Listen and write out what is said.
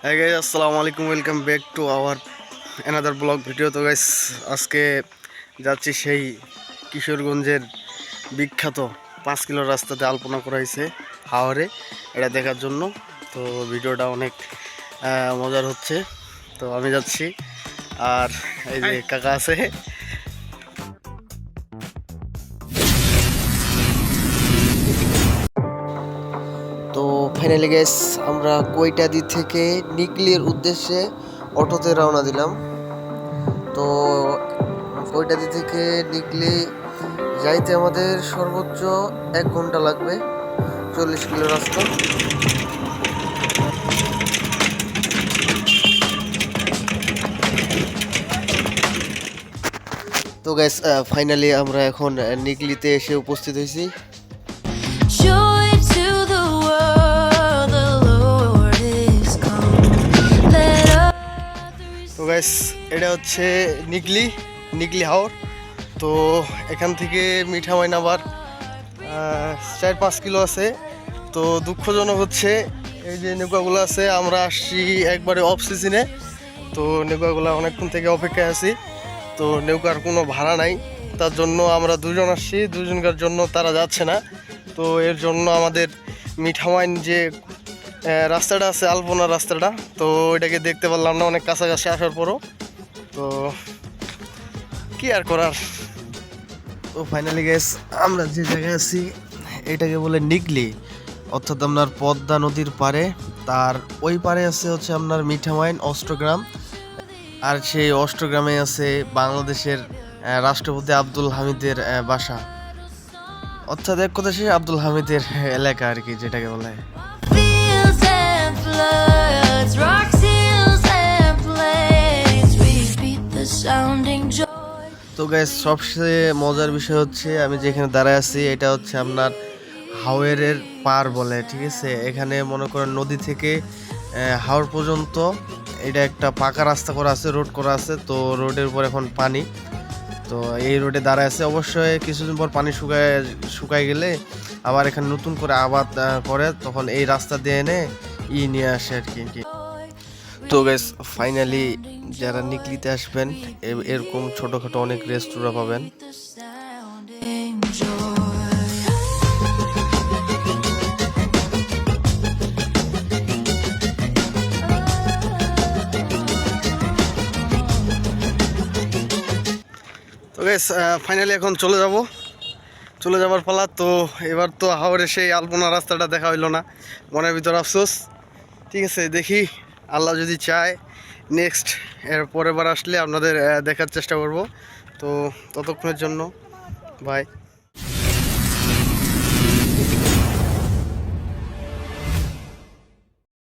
Hey guys, আসসালামু আলাইকুম, welcome back to our another blog video. তো গাইস, আজকে যাচ্ছি সেই কিশোরগঞ্জের বিখ্যাত 5 কিলো রাস্তাতে আলপনা করা হয়েছে হাওরে, এটা দেখার জন্য। তো ভিডিওটা অনেক মজার হচ্ছে। তো আমি যাচ্ছি, আর এই যে কাকা আছে। তো ফাইনালি গাইস, আমরা কৈটাদি থেকে নিকলির উদ্দেশ্যে অটোতে রওনা দিলাম। তো কৈটাদি থেকে নিকলি যাইতে আমাদের সর্বোচ্চ 1 ঘন্টা লাগবে, 40 কিলো রাস্তা। তো গাইস, ফাইনালি আমরা এখন নিকলিতে এসে উপস্থিত হয়েছি। তো গাইস, এটা হচ্ছে নিকলি হাওর। তো এখান থেকে মিঠামইন আবার 4-5 কিলো আছে। তো দুঃখজনক হচ্ছে এই যে নৌকাগুলো আছে, আমরা আসছি একবারে অফ সিজনে। তো নৌকাগুলো অনেকক্ষণ থেকে অপেক্ষায় আছি। তো নৌকার কোনো ভাড়া নাই, তার জন্য আমরা দুজন আসছি, দুজনকার জন্য তারা যাচ্ছে না। তো এর জন্য আমাদের মিঠামইন যে রাস্তাটা আছে, আলপনা রাস্তাটা, তো এটাকে দেখতে পারলাম না অনেক কাছাকাছি আসার পরও। তো কি আর করার। তো ফাইনালি গাইস, আমরা যে জায়গায় আছি এটাকে বলে নিকলি, অর্থাৎ আপনার পদ্মা নদীর পারে। তার ওই পারে আছে হচ্ছে আপনার মিঠামইন অষ্টগ্রাম, আর সেই অষ্টগ্রামে আছে বাংলাদেশের রাষ্ট্রপতি আব্দুল হামিদের বাসা, অর্থাৎ এক কথা সে আব্দুল হামিদের এলাকা আর কি, যেটাকে বলে। তো গাইস, সবচেয়ে মজার বিষয় হচ্ছে আমি যেখানে দাঁড়ায় আছি, এটা হচ্ছে আপনার হাওরের পার বলে, ঠিক আছে। এখানে মনে করেন নদী থেকে হাওর পর্যন্ত এটা একটা পাকা রাস্তা করা আছে, রোড করা আছে। তো রোডের উপর এখন পানি। তো এই রোডে দাঁড়ায় আছে, অবশ্যই কিছুদিন পর পানি শুকায় গেলে আবার এখানে নতুন করে আবাদ করে, তখন এই রাস্তা দিয়ে এনে নিয়ে আসে আর কি। তো গাইস, ফাইনালি যারা নিকলিতে আসবেন, এরকম ছোটোখাটো অনেক রেস্টুরেন্ট পাবেন। তো গাইস, ফাইনালি এখন চলে যাবার পালা। তো এবার তো হাওড়ে সেই আলপনা রাস্তাটা দেখা হইলো না, মনের ভিতর আফসোস। ঠিক আছে, দেখি আল্লাহ যদি চায় নেক্সট এর পরের বার আসলে আপনাদের দেখার চেষ্টা করব। তো ততক্ষণের জন্য বাই।